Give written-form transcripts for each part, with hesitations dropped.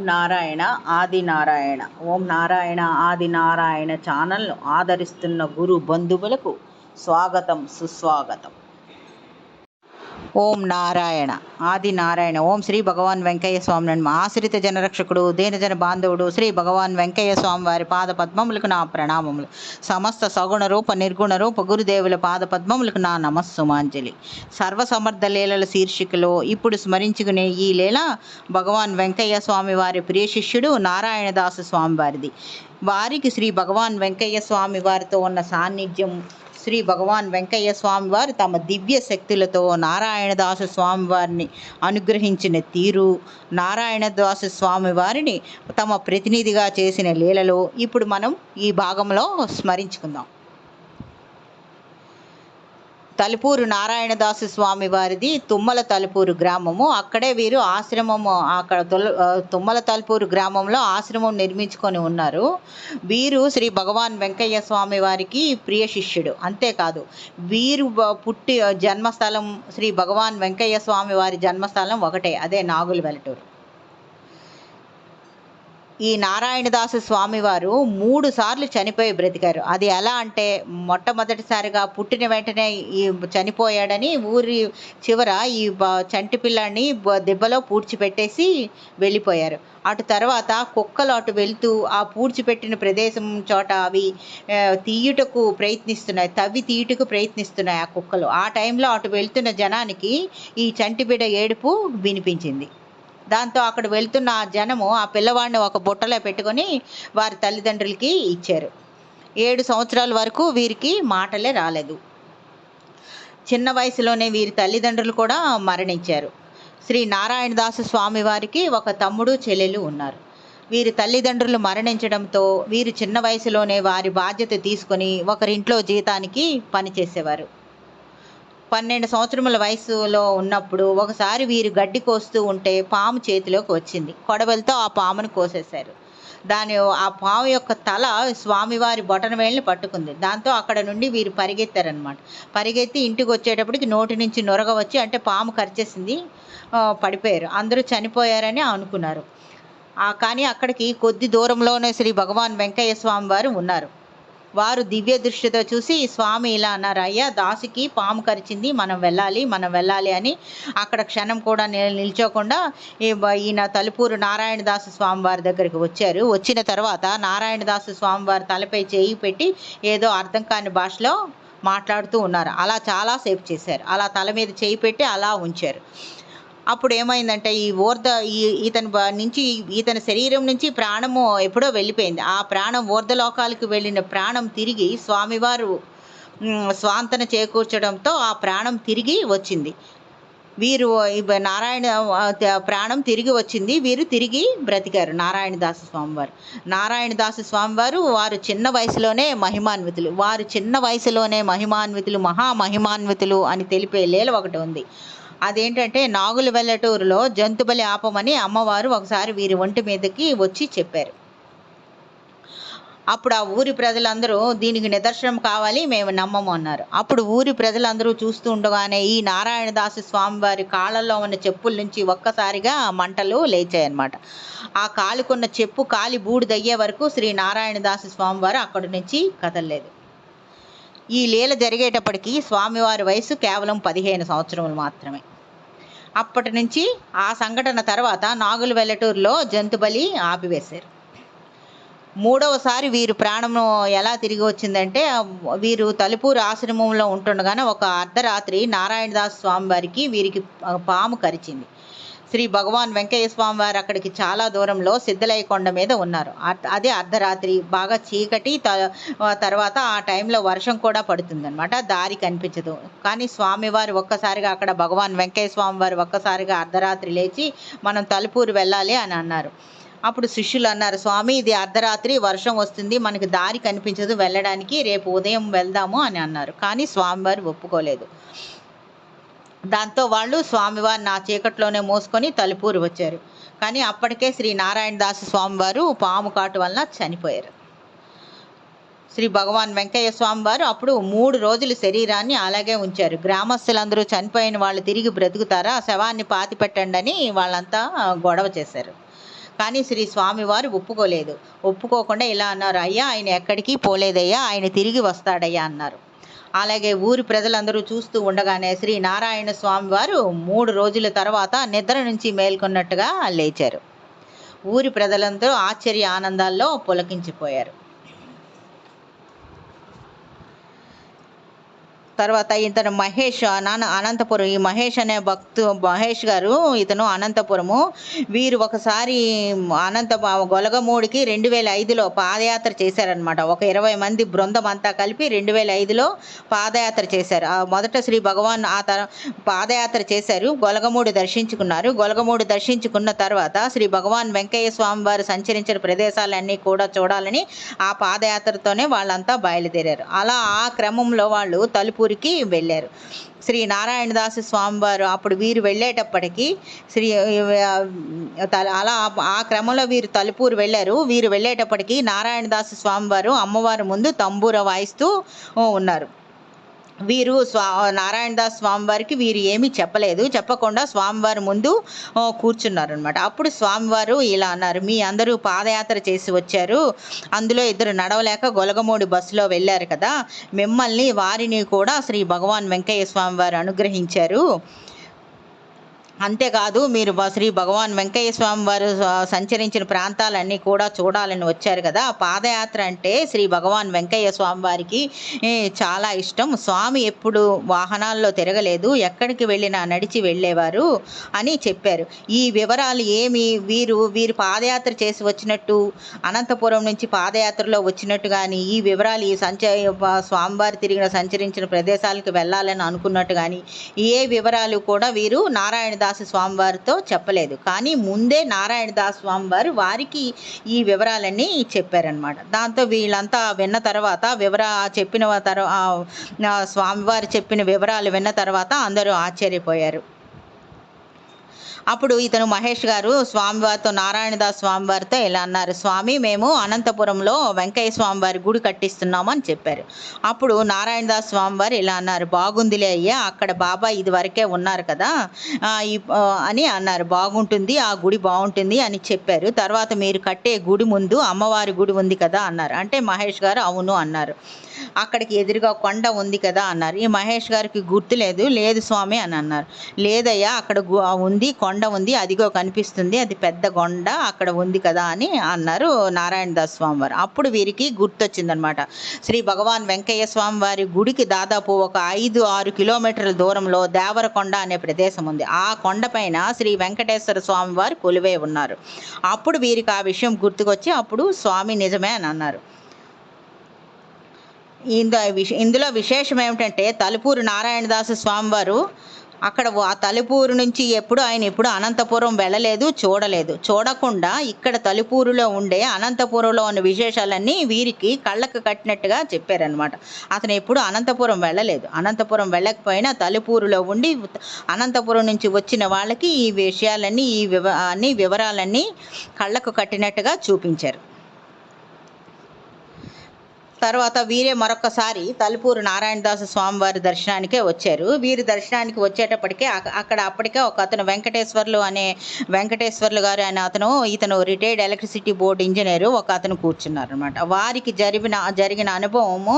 నారాయణ ఆది నారాయణ. ఓం నారాయణ ఆది నారాయణ ఛానల్ను ఆదరిస్తున్న గురు బంధువులకు స్వాగతం, సుస్వాగతం. ఓం నారాయణ ఆది నారాయణ. ఓం శ్రీ భగవాన్ వెంకయ్య స్వామి నన్మ. ఆశ్రిత జనరక్షకుడు, దేనజన బాంధవుడు శ్రీ భగవాన్ వెంకయ్య స్వామి వారి పాద పద్మములకు నా ప్రణామములు. సమస్త సగుణ రూప నిర్గుణ రూప గురుదేవుల పాద పద్మములకు నా నమస్సుమాంజలి. సర్వసమర్థ లీలల శీర్షికలో ఇప్పుడు స్మరించుకునే ఈ లీల భగవాన్ వెంకయ్య స్వామి వారి ప్రియ శిష్యుడు నారాయణదాసు స్వామి వారిది. వారికి శ్రీ భగవాన్ వెంకయ్య స్వామి వారితో ఉన్న సాన్నిధ్యం, శ్రీ భగవాన్ వెంకయ్య స్వామి వారు తమ దివ్య శక్తులతో నారాయణదాసు స్వామి వారిని అనుగ్రహించిన తీరు, నారాయణదాసు స్వామి వారిని తమ ప్రతినిధిగా చేసిన లీలలో ఇప్పుడు మనం ఈ భాగంలో స్మరించుకుందాం. తలుపూరు నారాయణదాసు స్వామి వారిది తుమ్మల తలుపూరు గ్రామము. అక్కడే వీరు ఆశ్రమము, అక్కడ తుమ్మల తలుపూరు గ్రామంలో ఆశ్రమం నిర్మించుకొని ఉన్నారు. వీరు శ్రీ భగవాన్ వెంకయ్య స్వామి వారికి ప్రియ శిష్యుడు. అంతేకాదు, వీరు పుట్టి జన్మస్థలం శ్రీ భగవాన్ వెంకయ్య స్వామి వారి జన్మస్థలం ఒకటే, అదే నాగుల వెలటూరు. ఈ నారాయణదాసు స్వామివారు 3 సార్లు చనిపోయి బ్రతికారు. అది ఎలా అంటే, మొట్టమొదటిసారిగా పుట్టిన వెంటనే ఈ చనిపోయాడని ఊరి చివర ఈ చంటి పిల్లాడిని దెబ్బలో పూడ్చిపెట్టేసి వెళ్ళిపోయారు. అటు తర్వాత కుక్కలు అటు వెళ్తూ ఆ పూడ్చిపెట్టిన ప్రదేశం చోట అవి తీయుటకు ప్రయత్నిస్తున్నాయి, తవ్వి తీయుటకు ప్రయత్నిస్తున్నాయి ఆ కుక్కలు. ఆ టైంలో అటు వెళ్తున్న జనానికి ఈ చంటి బిడ్డ ఏడుపు వినిపించింది. దాంతో అక్కడ వెళ్తున్న ఆ జనము ఆ పిల్లవాడిని ఒక బుట్టలో పెట్టుకొని వారి తల్లిదండ్రులకి ఇచ్చారు. 7 సంవత్సరాల వరకు వీరికి మాటలే రాలేదు. చిన్న వయసులోనే వీరి తల్లిదండ్రులు కూడా మరణించారు. శ్రీ నారాయణదాసు స్వామి వారికి ఒక తమ్ముడు, చెల్లెలు ఉన్నారు. వీరి తల్లిదండ్రులు మరణించడంతో వీరు చిన్న వయసులోనే వారి బాధ్యత తీసుకొని ఒకరింట్లో జీతానికి పనిచేసేవారు. 12 సంవత్సరముల వయసులో ఉన్నప్పుడు ఒకసారి వీరు గడ్డి కోస్తూ ఉంటే పాము చేతిలోకి వచ్చింది. కొడవలితో ఆ పామును కోసేశారు. ఆ పాము యొక్క తల స్వామివారి బొటనవేలుని పట్టుకుంది. దాంతో అక్కడ నుండి వీరు పరిగెత్తారనమాట. పరిగెత్తి ఇంటికి వచ్చేటప్పటికి నోటి నుంచి నొరగ వచ్చి, అంటే పాము కరిచేసింది, పడిపోయారు. అందరూ చనిపోయారని అనుకున్నారు. కానీ అక్కడికి కొద్ది దూరంలోనే శ్రీ భగవాన్ వెంకయ్య స్వామి వారు ఉన్నారు. వారు దివ్య దృష్టితో చూసి, స్వామి ఇలా అన్నారు, అయ్యా దాసుకి పాము కరిచింది, మనం వెళ్ళాలి అని అక్కడ క్షణం కూడా నిల్చోకుండా ఈయన తలుపూరు నారాయణదాసు స్వామి వారి దగ్గరికి వచ్చారు. వచ్చిన తర్వాత నారాయణదాసు స్వామి వారి తలపై చేయి పెట్టి ఏదో అర్థం కాని భాషలో మాట్లాడుతూ ఉన్నారు. అలా చాలాసేపు చేశారు. అలా తల మీద చేయి పెట్టి అలా ఉంచారు. అప్పుడు ఏమైందంటే, ఇతని శరీరం నుంచి ప్రాణము ఎప్పుడో వెళ్ళిపోయింది. ఆ ప్రాణం ఊర్ధలోకాలకు వెళ్ళిన ప్రాణం తిరిగి స్వామివారు స్వాంతన చేకూర్చడంతో ఆ ప్రాణం తిరిగి వచ్చింది. వీరు ప్రాణం తిరిగి వచ్చింది. వీరు తిరిగి బ్రతికారు. నారాయణదాసు స్వామివారు వారు చిన్న వయసులోనే మహిమాన్వితులు, మహామహిమాన్వితులు అని తెలిపే లీల ఒకటి ఉంది. అదేంటంటే, నాగుల వెల్లటూరులో జంతుబలి ఆపమని అమ్మవారు ఒకసారి వీరి ఒంటి మీదకి వచ్చి చెప్పారు. అప్పుడు ఆ ఊరి ప్రజలందరూ దీనికి నిదర్శనం కావాలి, మేము నమ్మము అన్నారు. అప్పుడు ఊరి ప్రజలందరూ చూస్తూ ఉండగానే ఈ నారాయణదాసు స్వామి వారి కాళ్ళల్లో ఉన్న చెప్పుల నుంచి ఒక్కసారిగా మంటలు లేచాయన్నమాట. ఆ కాలుకున్న చెప్పు కాలి బూడిదయ్యే వరకు శ్రీ నారాయణదాసు స్వామి వారు అక్కడి నుంచి కదలలేదు. ఈ లీల జరిగేటప్పటికి స్వామివారి వయసు కేవలం 15 సంవత్సరములు మాత్రమే. అప్పటి నుంచి ఆ సంఘటన తర్వాత నాగుల వెల్లటూరులో జంతుబలి ఆపివేశారు. 3వసారి వీరు ప్రాణము ఎలా తిరిగి వచ్చిందంటే, వీరు తలుపూరు ఆశ్రమంలో ఉంటుండగానే ఒక అర్ధరాత్రి నారాయణదాసు స్వామి వారికి వీరికి పాము కరిచింది. శ్రీ భగవాన్ వెంకయ్య స్వామి వారు అక్కడికి చాలా దూరంలో సిద్ధలయ్య కొండ మీద ఉన్నారు. అదే అర్ధరాత్రి, బాగా చీకటి, తర్వాత ఆ టైంలో వర్షం కూడా పడుతుందన్నమాట. దారి కనిపించదు. కానీ స్వామివారు ఒక్కసారిగా, అక్కడ భగవాన్ వెంకయ్య స్వామి వారు ఒక్కసారిగా అర్ధరాత్రి లేచి మనం తలుపూరు వెళ్ళాలి అని అన్నారు. అప్పుడు శిష్యులు అన్నారు, స్వామి ఇది అర్ధరాత్రి, వర్షం వస్తుంది, మనకి దారి కనిపించదు వెళ్ళడానికి, రేపు ఉదయం వెళ్దాము అని అన్నారు. కానీ స్వామివారు ఒప్పుకోలేదు. దాంతో వాళ్ళు స్వామివారిని ఆ చీకట్లోనే మోసుకొని తలుపూరు వచ్చారు. కానీ అప్పటికే శ్రీ నారాయణదాసు స్వామివారు పాము కాటు వలన చనిపోయారు. శ్రీ భగవాన్ వెంకయ్య స్వామి వారు అప్పుడు 3 రోజులు శరీరాన్ని అలాగే ఉంచారు. గ్రామస్తులందరూ చనిపోయిన వాళ్ళు తిరిగి బ్రతుకుతారా, శవాన్ని పాతి పెట్టండి అని వాళ్ళంతా గొడవ చేశారు. కానీ శ్రీ స్వామివారు ఒప్పుకోకుండా ఇలా అన్నారు, అయ్యా ఆయన ఎక్కడికి పోలేదయ్యా, ఆయన తిరిగి వస్తాడయ్యా అన్నారు. అలాగే ఊరి ప్రజలందరూ చూస్తూ ఉండగానే శ్రీ నారాయణ స్వామి వారు 3 రోజుల తర్వాత నిద్ర నుంచి మేల్కొన్నట్టుగా లేచారు. ఊరి ప్రజలందరూ ఆశ్చర్య ఆనందాల్లో పులకించిపోయారు. తర్వాత ఇతను మహేష్ అనంతపురం, ఈ మహేష్ అనే మహేష్ గారు ఇతను అనంతపురము. వీరు ఒకసారి గొలగమూడికి 2005లో పాదయాత్ర చేశారనమాట. ఒక 20 మంది బృందం అంతా కలిపి 2005లో పాదయాత్ర చేశారు. మొదట శ్రీ భగవాన్ పాదయాత్ర చేశారు, గొలగమూడి దర్శించుకున్నారు. గొలగమూడి దర్శించుకున్న తర్వాత శ్రీ భగవాన్ వెంకయ్య స్వామి వారు సంచరించిన ప్రదేశాలన్నీ కూడా చూడాలని ఆ పాదయాత్రతోనే వాళ్ళంతా బయలుదేరారు. అలా ఆ క్రమంలో వాళ్ళు తలుపూరికి వెళ్ళారు. శ్రీ నారాయణదాసు స్వామివారు అప్పుడు వీరు వెళ్ళేటప్పటికీ అలా ఆ క్రమంలో వీరు తలుపూరు వెళ్ళారు. వీరు వెళ్ళేటప్పటికీ నారాయణదాసు స్వామివారు అమ్మవారి ముందు తంబూర వాయిస్తూ ఉన్నారు. వీరు నారాయణదాస్ స్వామివారికి వీరు ఏమీ చెప్పకుండా స్వామివారి ముందు కూర్చున్నారనమాట. అప్పుడు స్వామివారు ఇలా అన్నారు, మీ అందరూ పాదయాత్ర చేసి వచ్చారు, అందులో 2 నడవలేక గొలగమూడి బస్సులో వెళ్ళారు కదా, వారిని కూడా శ్రీ భగవాన్ వెంకయ్య స్వామివారు అనుగ్రహించారు. అంతేకాదు మీరు శ్రీ భగవాన్ వెంకయ్య స్వామి వారు సంచరించిన ప్రాంతాలన్నీ కూడా చూడాలని వచ్చారు కదా. పాదయాత్ర అంటే శ్రీ భగవాన్ వెంకయ్య స్వామి వారికి చాలా ఇష్టం. స్వామి ఎప్పుడు వాహనాల్లో తిరగలేదు, ఎక్కడికి వెళ్ళినా నడిచి వెళ్ళేవారు అని చెప్పారు. ఈ వివరాలు వీరు పాదయాత్ర చేసి వచ్చినట్టు, అనంతపురం నుంచి పాదయాత్రలో వచ్చినట్టు కానీ, ఈ వివరాలు స్వామివారు సంచరించిన ప్రదేశాలకు వెళ్ళాలని అనుకున్నట్టు కానీ ఏ వివరాలు కూడా వీరు నారాయణదాసు స్వామివారితో చెప్పలేదు. కానీ ముందే నారాయణదాసు స్వామివారు వారికి ఈ వివరాలన్నీ చెప్పారనమాట. దాంతో వీళ్ళంతా విన్న తర్వాత స్వామివారు చెప్పిన వివరాలు విన్న తర్వాత అందరూ ఆశ్చర్యపోయారు. అప్పుడు ఇతను మహేష్ గారు స్వామివారితో, నారాయణదాస్ స్వామివారితో ఇలా అన్నారు, స్వామి మేము అనంతపురంలో వెంకయ్య స్వామివారి గుడి కట్టిస్తున్నాము అని చెప్పారు. అప్పుడు నారాయణదాస్ స్వామివారు ఇలా అన్నారు, బాగుందిలే అయ్యా, అక్కడ బాబా ఇది వరకే ఉన్నారు కదా అని అన్నారు. బాగుంటుంది, ఆ గుడి బాగుంటుంది అని చెప్పారు. తర్వాత మీరు కట్టే గుడి ముందు అమ్మవారి గుడి ఉంది కదా అన్నారు. అంటే మహేష్ గారు అవును అన్నారు. అక్కడికి ఎదురుగా కొండ ఉంది కదా అన్నారు. ఈ మహేష్ గారికి గుర్తులేదు. లేదు స్వామి అని అన్నారు. లేదయ్యా అక్కడ ఉంది, కొండ ఉంది, అదిగో కనిపిస్తుంది, అది పెద్ద కొండ అక్కడ ఉంది కదా అని అన్నారు నారాయణదాస్ స్వామి వారు. అప్పుడు వీరికి గుర్తొచ్చిందనమాట. శ్రీ భగవాన్ వెంకయ్య స్వామి వారి గుడికి దాదాపు ఒక 5-6 కిలోమీటర్ల దూరంలో దేవరకొండ అనే ప్రదేశం ఉంది. ఆ కొండపైన శ్రీ వెంకటేశ్వర స్వామి వారు కొలువై ఉన్నారు. అప్పుడు వీరికి ఆ విషయం గుర్తుకొచ్చి అప్పుడు స్వామి నిజమే అని అన్నారు. ఇందులో విశేషం ఏమిటంటే తలుపూరు నారాయణదాసు స్వామివారు అక్కడ ఆ తలుపూరు నుంచి ఆయన ఎప్పుడు అనంతపురం వెళ్ళలేదు, చూడకుండా ఇక్కడ తలుపూరులో ఉండే అనంతపురంలో ఉన్న విశేషాలన్నీ వీరికి కళ్ళకు కట్టినట్టుగా చెప్పారనమాట. అతను ఎప్పుడు అనంతపురం వెళ్ళలేదు. అనంతపురం వెళ్ళకపోయినా తలుపూరులో ఉండి అనంతపురం నుంచి వచ్చిన వాళ్ళకి ఈ విషయాలన్నీ వివరాలన్నీ కళ్ళకు కట్టినట్టుగా చూపించారు. తర్వాత వీరే మరొకసారి తలుపూరు నారాయణదాసు స్వామివారి దర్శనానికే వచ్చారు. వీరి దర్శనానికి వచ్చేటప్పటికే అప్పటికే ఒక అతను వెంకటేశ్వర్లు గారు అనే ఇతను రిటైర్డ్ ఎలక్ట్రిసిటీ బోర్డు ఇంజనీరు ఒక అతను కూర్చున్నారు అనమాట. వారికి జరిగిన అనుభవము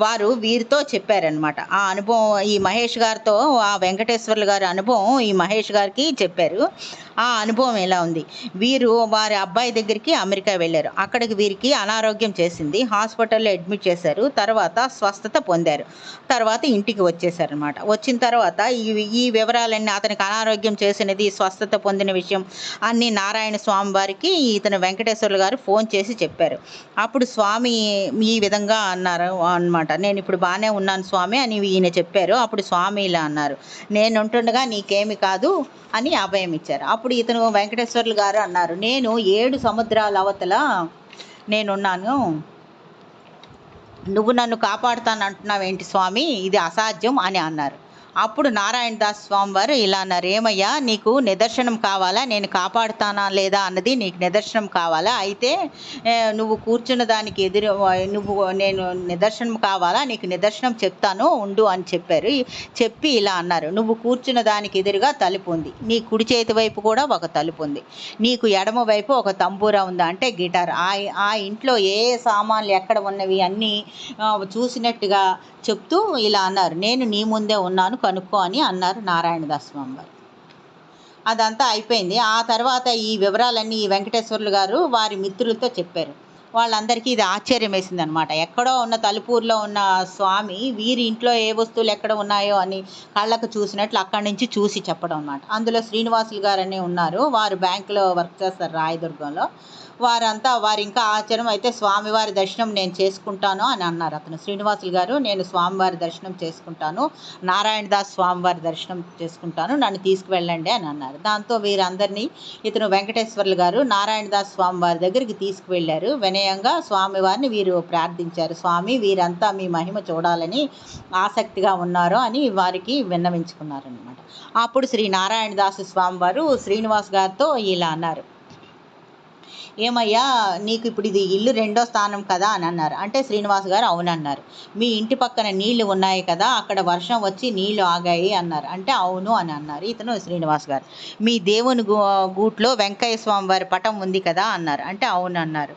వారు వీరితో చెప్పారనమాట. ఆ అనుభవం ఈ మహేష్ గారితో, ఆ వెంకటేశ్వర్లు గారి అనుభవం ఈ మహేష్ గారికి చెప్పారు. ఆ అనుభవం ఎలా ఉంది, వీరు వారి అబ్బాయి దగ్గరికి అమెరికా వెళ్ళారు. అక్కడికి వీరికి అనారోగ్యం చేసింది, హాస్పిటల్లో అడ్మిట్ చేశారు. తర్వాత స్వస్థత పొందారు. తర్వాత ఇంటికి వచ్చేసారనమాట. వచ్చిన తర్వాత ఈ వివరాలన్నీ, అతనికి అనారోగ్యం చేసినది, స్వస్థత పొందిన విషయం అన్నీ నారాయణ స్వామి వారికి ఇతను వెంకటేశ్వర్లు గారు ఫోన్ చేసి చెప్పారు. అప్పుడు స్వామి ఈ విధంగా అన్నారు అనమాట, నేను ఇప్పుడు బాగానే ఉన్నాను స్వామి అని ఈయన చెప్పారు. అప్పుడు స్వామి ఇలా అన్నారు, నేను ఉంటుండగా నీకేమి కాదు అని అభయం ఇచ్చారు. అప్పుడు ఇతను వెంకటేశ్వర్లు గారు అన్నారు, నేను 7 సముద్రాల అవతల నేనున్నాను, నువ్వు నన్ను కాపాడుతాను అంటున్నావేంటి స్వామి, ఇది అసాధ్యం అని అన్నారు. అప్పుడు నారాయణ దాస్ స్వామి వారు ఇలా అన్నారు, ఏమయ్యా నీకు నిదర్శనం కావాలా, నేను కాపాడుతానా లేదా అన్నది నీకు నిదర్శనం కావాలా, అయితే నువ్వు కూర్చున్న దానికి ఎదురు నువ్వు నేను నిదర్శనం కావాలా, నీకు నిదర్శనం చెప్తాను ఉండు అని చెప్పారు. చెప్పి ఇలా అన్నారు, నువ్వు కూర్చున్న దానికి ఎదురుగా తలుపు ఉంది, నీ కుడి చేతి వైపు కూడా ఒక తలుపు ఉంది, నీకు ఎడమ వైపు ఒక తంబూరా ఉందా అంటే గిటార్, ఆ ఇంట్లో ఏ సామాన్లు ఎక్కడ ఉన్నవి అన్నీ చూసినట్టుగా చెప్తూ ఇలా అన్నారు, నేను నీ ముందే ఉన్నాను కనుక్కో అని అన్నారు నారాయణదాస్ స్వామి వారు. అదంతా అయిపోయింది. ఆ తర్వాత ఈ వివరాలన్నీ ఈ వెంకటేశ్వర్లు గారు వారి మిత్రులతో చెప్పారు. వాళ్ళందరికీ ఇది ఆశ్చర్యం వేసింది అనమాట. ఎక్కడో ఉన్న తలుపూరులో ఉన్న స్వామి వీరి ఇంట్లో ఏ వస్తువులు ఎక్కడ ఉన్నాయో అని కళ్ళకు చూసినట్లు అక్కడి నుంచి చూసి చెప్పడం అనమాట. అందులో శ్రీనివాసులు గారు అని ఉన్నారు, వారు బ్యాంకులో వర్క్ చేస్తారు రాయదుర్గంలో. వారు ఇంకా ఆశ్చర్యం, అయితే స్వామివారి దర్శనం నేను చేసుకుంటాను అని అన్నారు. అతను శ్రీనివాసులు గారు, నేను స్వామివారి దర్శనం చేసుకుంటాను, నారాయణదాస్ స్వామివారి దర్శనం చేసుకుంటాను, నన్ను తీసుకువెళ్ళండి అని అన్నారు. దాంతో వీరందరినీ ఇతను వెంకటేశ్వర్లు గారు నారాయణదాస్ స్వామివారి దగ్గరికి తీసుకువెళ్ళారు. వినయంగా స్వామివారిని వీరు ప్రార్థించారు, స్వామి వీరంతా మీ మహిమ చూడాలని ఆసక్తిగా ఉన్నారు అని వారికి విన్నవించుకున్నారనమాట. అప్పుడు శ్రీ నారాయణదాసు స్వామివారు శ్రీనివాస్ గారితో ఇలా అన్నారు, ఏమయ్యా నీకు ఇప్పుడు ఇది ఇల్లు రెండో స్థానం కదా అని అన్నారు. అంటే శ్రీనివాస్ గారు అవునన్నారు. మీ ఇంటి పక్కన నీళ్లు ఉన్నాయి కదా, అక్కడ వర్షం వచ్చి నీళ్లు ఆగాయి అన్నారు. అంటే అవును అని అన్నారు ఇతను శ్రీనివాస్ గారు. మీ దేవుని గూట్లో వెంకయ్య స్వామి వారి పటం ఉంది కదా అన్నారు. అంటే అవును అన్నారు.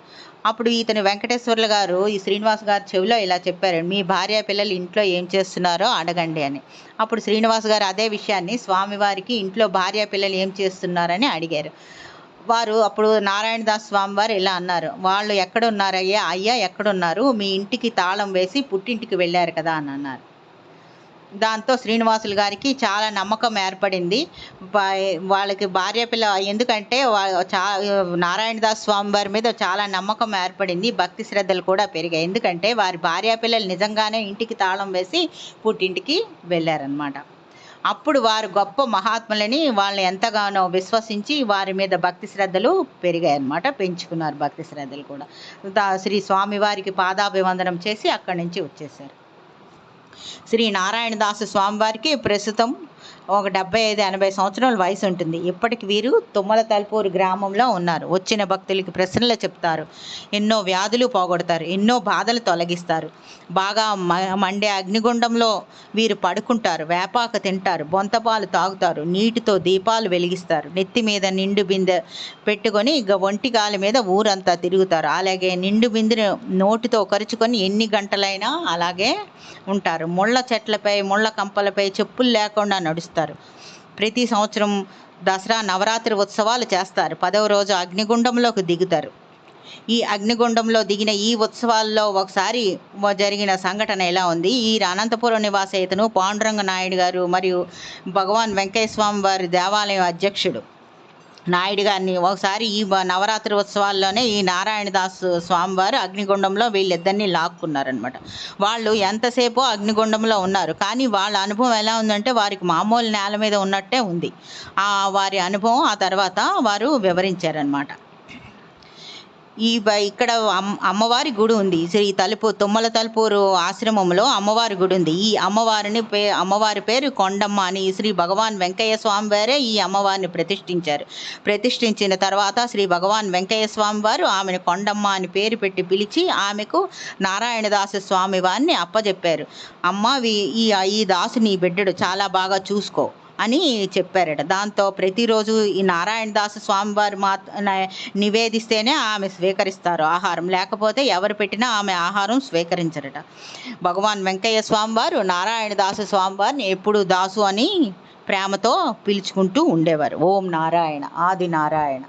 అప్పుడు ఇతను వెంకటేశ్వర్లు గారు ఈ శ్రీనివాస్ గారి చెవిలో ఇలా చెప్పారు, మీ భార్య పిల్లలు ఇంట్లో ఏం చేస్తున్నారో అడగండి అని. అప్పుడు శ్రీనివాస్ గారు అదే విషయాన్ని స్వామివారికి ఇంట్లో భార్య పిల్లలు ఏం చేస్తున్నారని అడిగారు. అప్పుడు నారాయణదాస్ స్వామి వారు ఇలా అన్నారు, వాళ్ళు ఎక్కడున్నారయ్యా, అయ్యా ఎక్కడున్నారు, మీ ఇంటికి తాళం వేసి పుట్టింటికి వెళ్ళారు కదా అని అన్నారు. దాంతో శ్రీనివాసులు గారికి చాలా నమ్మకం ఏర్పడింది. వాళ్ళకి భార్య పిల్ల ఎందుకంటే నారాయణదాస్ స్వామి వారి మీద చాలా నమ్మకం ఏర్పడింది, భక్తి శ్రద్ధలు కూడా పెరిగాయి. ఎందుకంటే వారి భార్య పిల్లలు నిజంగానే ఇంటికి తాళం వేసి పుట్టింటికి వెళ్ళారనమాట. అప్పుడు వారు గొప్ప మహాత్ములని వాళ్ళని ఎంతగానో విశ్వసించి వారి మీద భక్తి శ్రద్ధలు పెరిగాయి అన్నమాట, పెంచుకున్నారు భక్తి శ్రద్ధలు కూడా. శ్రీ స్వామివారికి పాదాభివందనం చేసి అక్కడి నుంచి వచ్చేసారు. శ్రీ నారాయణదాసు స్వామివారికి ప్రస్తుతం ఒక 75-80 సంవత్సరాల వయసు ఉంటుంది. ఇప్పటికి వీరు తుమ్మల తలుపూరు గ్రామంలో ఉన్నారు. వచ్చిన భక్తులకి ప్రశ్నలు చెప్తారు, ఎన్నో వ్యాధులు పోగొడతారు, ఎన్నో బాధలు తొలగిస్తారు. బాగా మండే అగ్నిగుండంలో వీరు పడుకుంటారు, వేపాక తింటారు, బొంతపాలు తాగుతారు, నీటితో దీపాలు వెలిగిస్తారు, నెత్తి మీద నిండు బిందె పెట్టుకొని ఒంటి కాలి మీద ఊరంతా తిరుగుతారు. అలాగే నిండు బిందెను నోటితో కరుచుకొని ఎన్ని గంటలైనా అలాగే ఉంటారు. ముళ్ళ చెట్లపై ముళ్ళ కంపలపై చెప్పులు లేకుండా నడుస్తారు. ప్రతి సంవత్సరం దసరా నవరాత్రి ఉత్సవాలు చేస్తారు. 10వ రోజు అగ్నిగుండంలోకి దిగుతారు. ఈ అగ్నిగుండంలో దిగిన ఈ ఉత్సవాల్లో ఒకసారి జరిగిన సంఘటన ఎలా ఉంది. ఈ అనంతపురం నివాస ఇతను పాండురంగ నాయుడు గారు మరియు భగవాన్ వెంకయ్య స్వామి వారి దేవాలయం అధ్యక్షుడు నాయుడు గారిని ఒకసారి ఈ నవరాత్రి ఉత్సవాల్లోనే ఈ నారాయణదాస్ స్వామివారు అగ్నిగుండంలో వీళ్ళిద్దరిని లాక్కున్నారనమాట. వాళ్ళు ఎంతసేపు అగ్నిగుండంలో ఉన్నారు, కానీ వాళ్ళ అనుభవం ఎలా ఉందంటే వారికి మామూలు నేల మీద ఉన్నట్టే ఉంది. వారి అనుభవం ఆ తర్వాత వారు వివరించారనమాట. ఇక్కడ అమ్మవారి గుడి ఉంది. శ్రీ తుమ్మల తలుపూరు ఆశ్రమంలో అమ్మవారి గుడి ఉంది. ఈ అమ్మవారి పేరు కొండమ్మ అని శ్రీ భగవాన్ వెంకయ్య స్వామి వారే ఈ అమ్మవారిని ప్రతిష్ఠించిన తర్వాత శ్రీ భగవాన్ వెంకయ్య స్వామి వారు ఆమెను కొండమ్మ అని పేరు పెట్టి పిలిచి ఆమెకు నారాయణదాసు స్వామి వారిని అప్పచెప్పారు. అమ్మ ఈ దాసు నీ బిడ్డడు, చాలా బాగా చూసుకో అని చెప్పారట. దాంతో ప్రతిరోజు ఈ నారాయణదాసు స్వామివారు నివేదిస్తేనే ఆమె స్వీకరిస్తారు ఆహారం, లేకపోతే ఎవరు పెట్టినా ఆమె ఆహారం స్వీకరించరట. భగవాన్ వెంకయ్య స్వామివారు నారాయణదాసు స్వామివారిని ఎప్పుడు దాసు అని ప్రేమతో పిలుచుకుంటూ ఉండేవారు. ఓం నారాయణ, ఆది నారాయణ.